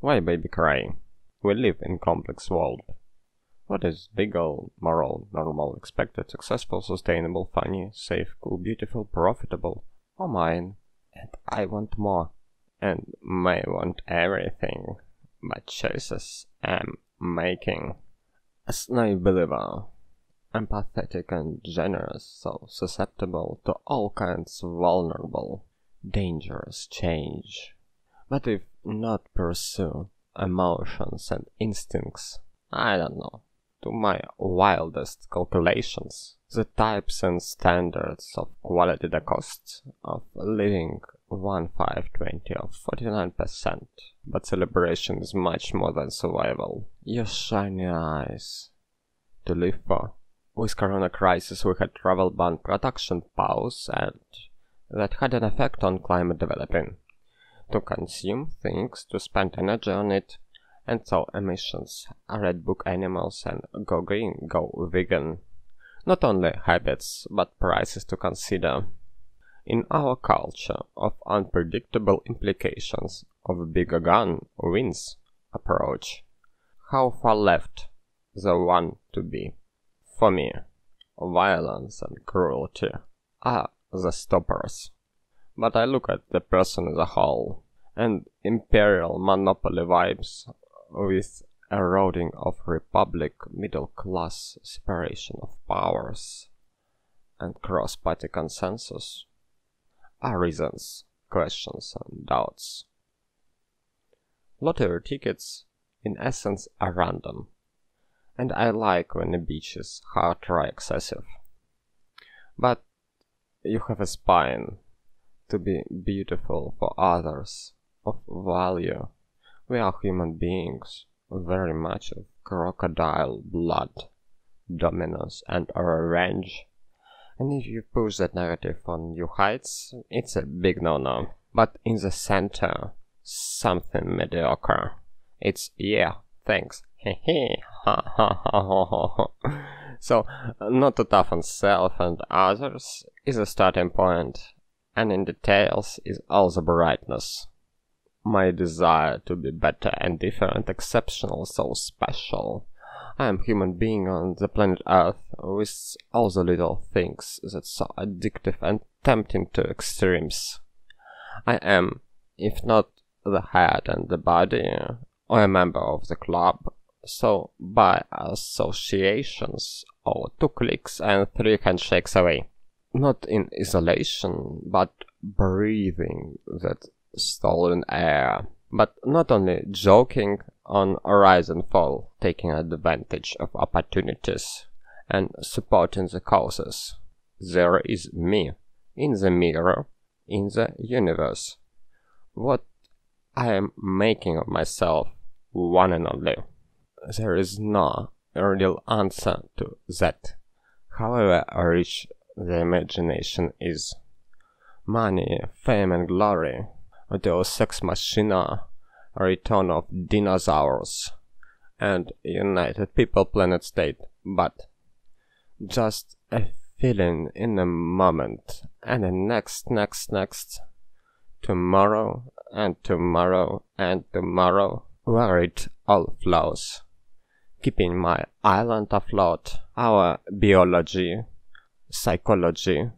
Why baby crying? We live in complex world. What is legal, moral, normal, expected, successful, sustainable, funny, safe, cool, beautiful, profitable, or mine? And I want more. And may want everything, but choices I'm making. As naive believer, empathetic and generous, so susceptible to all kinds of vulnerable, dangerous change. But if not pursue emotions and instincts, I don't know, to my wildest calculations, the types and standards of quality the cost of living 1, 5, 20 or 49%. But celebration is much more than survival. Your shiny eyes to live for. With coronacrisis we had travel ban, production pause, and that had an effect on climate developing. To consume things, to spend energy on it, and so emissions, read book animals and go green, go vegan. Not only habits, but prices to consider. In our culture of unpredictable implications of bigger gun wins approach, how far left the one to be? For me, violence and cruelty are the stoppers. But I look at the person as a whole, and imperial monopoly vibes with eroding of republic, middle class, separation of powers, and cross-party consensus are reasons, questions and doubts. Lottery tickets, in essence, are random, and I like when the beaches are try excessive. But you have a spine to be beautiful for others, of value. We are human beings, very much of crocodile blood, dominance and revenge. And if you push that narrative on new heights, it's a big no-no. But in the center, something mediocre. It's yeah, thanks, hehe, ha ha ha ha ha. So, not to toughen self and others is a starting point, and in details is all the brightness. My desire to be better and different, exceptional, so special. I am human being on the planet Earth with all the little things that's so addictive and tempting to extremes. I am, if not the head and the body, or a member of the club, so by associations, or 2 clicks and 3 handshakes away. Not in isolation, but breathing that stolen air. But not only joking on rise and fall, taking advantage of opportunities and supporting the causes. There is me, in the mirror, in the universe. What I am making of myself, one and only. There is no real answer to that, however rich the imagination is. Money, fame and glory, Deus Ex Machina, return of dinosaurs, and United People Planet State, but just a feeling in a moment, and the next, tomorrow, and tomorrow, and tomorrow, where it all flows, keeping my island afloat, our biology, psychology,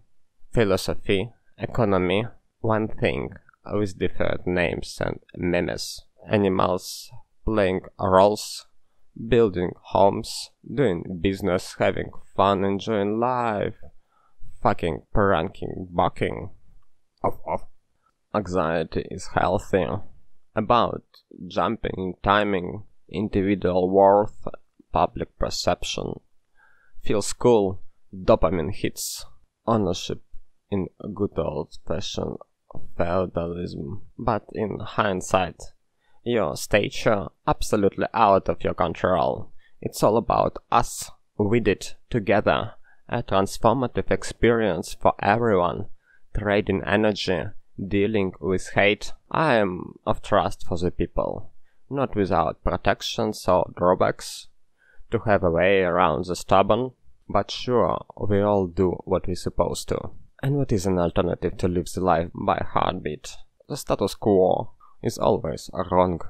philosophy, economy, one thing, with different names and memes. Animals playing roles, building homes, doing business, having fun, enjoying life, fucking, pranking, bucking. Anxiety is healthy. About jumping, timing, individual worth, public perception. Feels cool, dopamine hits, ownership in good old-fashioned feudalism, but in hindsight, your stature absolutely out of your control. It's all about us, we did together, a transformative experience for everyone, trading energy, dealing with hate. I am of trust for the people, not without protections or drawbacks, to have a way around the stubborn, but sure, we all do what we're supposed to. And what is an alternative to live the life by heartbeat? The status quo is always wrong.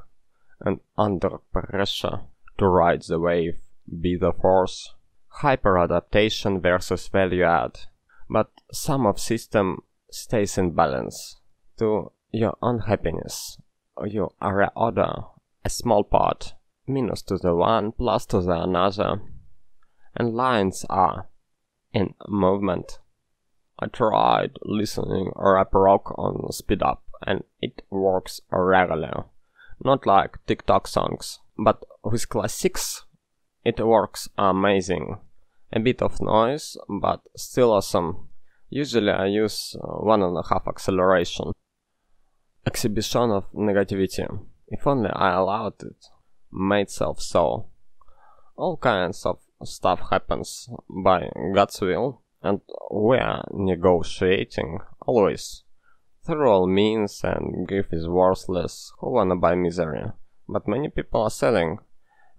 and under pressure to ride the wave, be the force. Hyper-adaptation versus value-add. But some of system stays in balance. To your unhappiness, you reorder a small part, minus to the one, plus to the another, and lines are in movement. I tried listening rap rock on speed up, and it works rarely. Not like TikTok songs, but with classics, it works amazing. A bit of noise, but still awesome. Usually I use 1.5 acceleration. Exhibition of negativity. If only I allowed it. Made self so. All kinds of stuff happens by God's will, and we are negotiating always. Through all means, and grief is worthless. Who wanna buy misery? But many people are selling.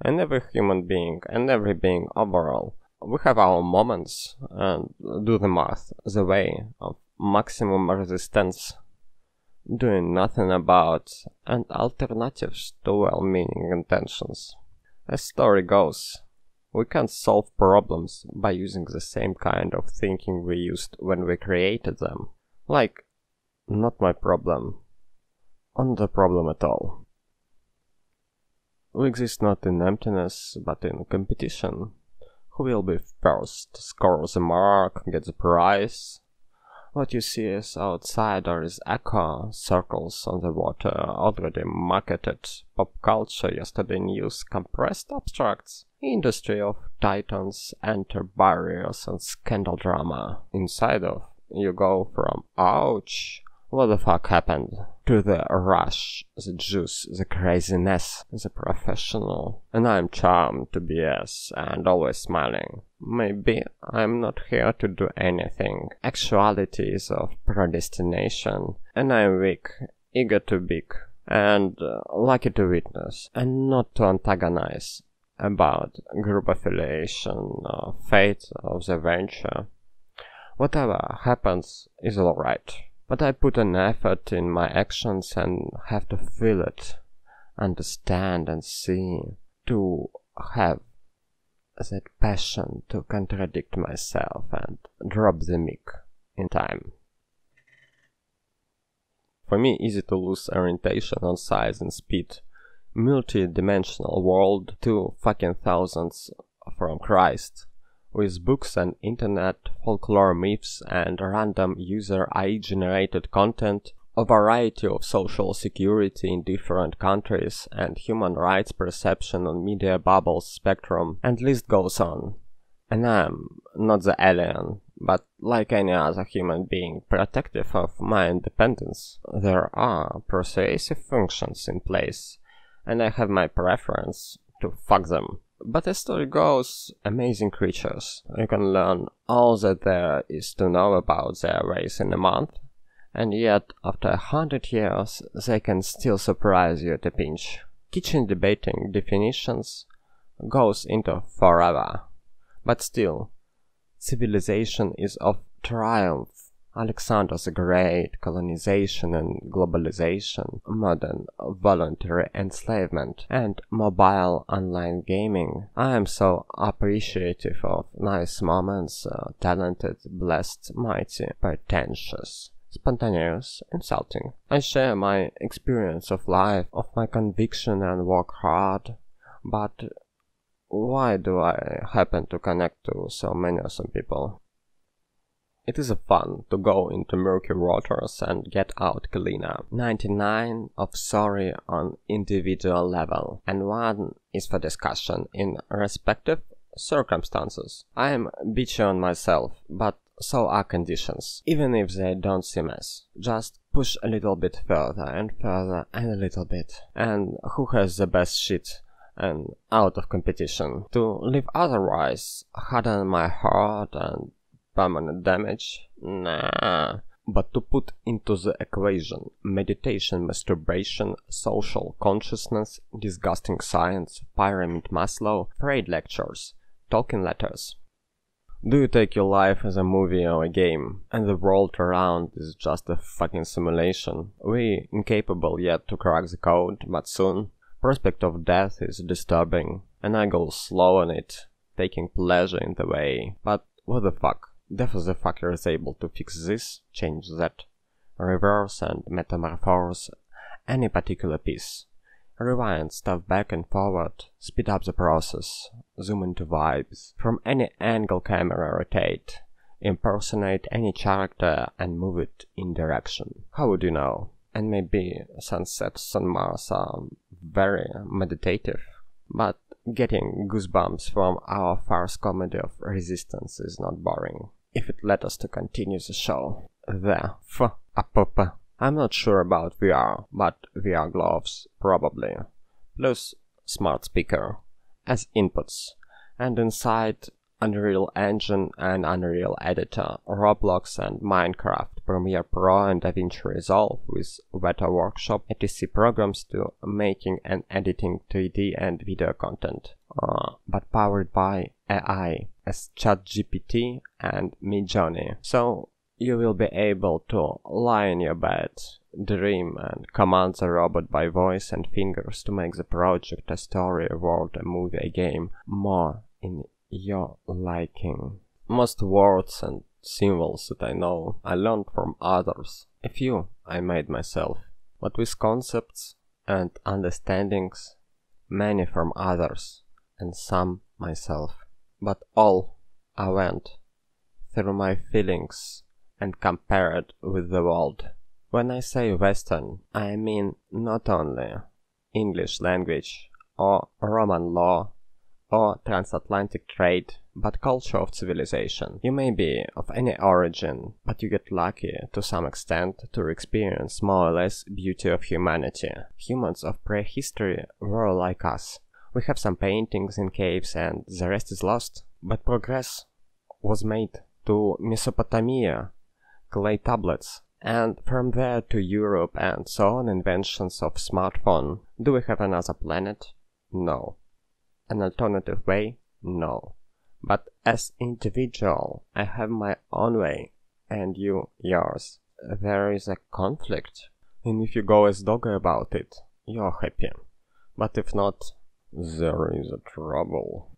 And every human being, and every being overall, we have our moments, and do the math, the way of maximum resistance, doing nothing about, and alternatives to well-meaning intentions. As story goes, we can't solve problems by using the same kind of thinking we used when we created them. Like, not my problem, not the problem at all. We exist not in emptiness, but in competition. Who will be first, score the mark, get the prize? What you see as outsider is echo, circles on the water, already marketed, pop culture, yesterday news, compressed abstracts, industry of titans, enter barriers and scandal drama. Inside of, you go from ouch, what the fuck happened, to the rush, the juice, the craziness, the professional. And I'm charmed to BS and always smiling. Maybe I'm not here to do anything. Actuality is of predestination, and I'm weak, eager to big, and lucky to witness, and not to antagonize about group affiliation, fate of the venture. Whatever happens is alright. But I put an effort in my actions and have to feel it, understand and see, to have that passion to contradict myself and drop the mic in time. For me, easy to lose orientation on size and speed. Multi-dimensional world, 2 fucking thousands from Christ. With books and internet, folklore myths and random user AI-generated content, a variety of social security in different countries and human rights perception on media bubbles spectrum, and list goes on. And I'm not the alien, but like any other human being protective of my independence. There are persuasive functions in place, and I have my preference to fuck them. But as story goes, amazing creatures. You can learn all that there is to know about their race in a month, and yet after 100 years they can still surprise you at a pinch. Kitchen debating definitions goes into forever. But still, civilization is of triumph. Alexander the Great, colonization and globalization, modern voluntary enslavement, and mobile online gaming. I am so appreciative of nice moments, talented, blessed, mighty, pretentious, spontaneous, insulting. I share my experience of life, of my conviction and work hard, but why do I happen to connect to so many awesome people? It is fun to go into murky waters and get out cleaner. 99 of sorry on individual level, and 1 is for discussion in respective circumstances. I am bitchy on myself, but so are conditions, even if they don't seem as. Just push a little bit further and further and a little bit. And who has the best shit? And out of competition. To live otherwise, harden my heart and permanent damage? Nah. But to put into the equation meditation, masturbation, social consciousness, disgusting science, pyramid Maslow, Freud lectures, Tolkien letters. Do you take your life as a movie or a game, and the world around is just a fucking simulation? We incapable yet to crack the code, but soon. Prospect of death is disturbing, and I go slow on it, taking pleasure in the way. But what the fuck? Death as a fucker is able to fix this, change that, reverse and metamorphose any particular piece. Rewind stuff back and forward, speed up the process, zoom into vibes, from any angle camera rotate, impersonate any character and move it in direction. How would you know? And maybe sunsets on Mars are very meditative, but getting goosebumps from our farce comedy of resistance is not boring. If it led us to continue the show. I'm not sure about VR, but VR gloves, probably. Plus smart speaker, as inputs. And inside Unreal Engine and Unreal Editor, Roblox and Minecraft, Premiere Pro and DaVinci Resolve with Weta Workshop, etc. programs to making and editing 3D and video content. But powered by AI as ChatGPT and Midjourney. So you will be able to lie in your bed, dream and command the robot by voice and fingers to make the project, a story, a world, a movie, a game more in your liking. Most words and symbols that I know I learned from others. A few I made myself, but with concepts and understandings, many from others and some myself. But all I went through my feelings and compared with the world. When I say Western, I mean not only English language or Roman law or transatlantic trade, but culture of civilization. You may be of any origin, but you get lucky to some extent to experience more or less beauty of humanity. Humans of prehistory were like us. We have some paintings in caves and the rest is lost. But progress was made to Mesopotamia, clay tablets, and from there to Europe and so on, inventions of smartphone. Do we have another planet? No. An alternative way? No. But as individual, I have my own way, and you yours. There is a conflict, and if you go as doggy about it, you're happy. But if not, there is a trouble.